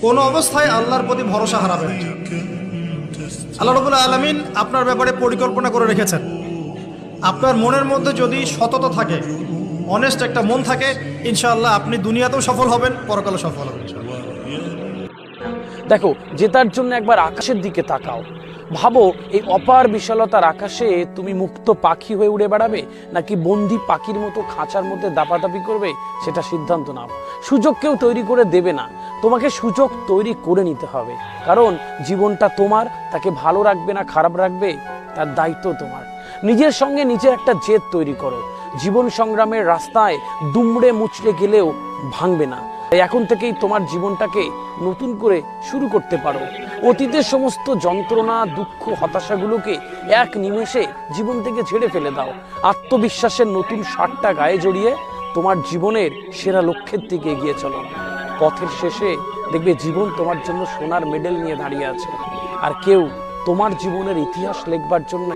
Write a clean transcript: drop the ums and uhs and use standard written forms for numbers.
কোনো অবস্থায় আল্লাহর প্রতি ভরসা হারাবেন না। আল্লাহ রাব্বুল আলামিন আপনার ব্যাপারে পরিকল্পনা করে রেখেছেন। আপনার মনের মধ্যে যদি সততা থাকে, অনেস্ট একটা মন থাকে, ইনশাআল্লাহ আপনি দুনিয়াতেও সফল হবেন, পরকালে সফল হবেন। দেখো, জেতার জন্য একবার আকাশের দিকে তাকাও। ভাবো, এই অপার বিশালতার আকাশে তুমি মুক্ত পাখি হয়ে উড়ে বেড়াবে, নাকি বন্দি পাখির মতো খাঁচার মধ্যে দাপাদাপি করবে, সেটা সিদ্ধান্ত নাও। সুযোগ কেউ তৈরি করে দেবে না, তোমাকে সুযোগ তৈরি করে নিতে হবে। কারণ জীবনটা তোমার, তাকে ভালো রাখবে না খারাপ রাখবে তার দায়িত্ব তোমার। নিজের সঙ্গে নিজের একটা জেদ তৈরি করো। জীবন সংগ্রামের রাস্তায় দুমড়ে মুচড়ে গেলেও ভাঙবে না। তাই এখন থেকেই তোমার জীবনটাকে নতুন করে শুরু করতে পারো। অতীতের সমস্ত যন্ত্রণা, দুঃখ, হতাশাগুলোকে এক নিমেষে জীবন থেকে ঝেড়ে ফেলে দাও। আত্মবিশ্বাসের নতুন সারটা গায়ে জড়িয়ে তোমার জীবনের সেরা লক্ষ্যের দিকে এগিয়ে চলো। পথের শেষে দেখবে জীবন তোমার জন্য সোনার মেডেল নিয়ে দাঁড়িয়ে আছে, আর কেউ তোমার জীবনের ইতিহাস লেখবার জন্য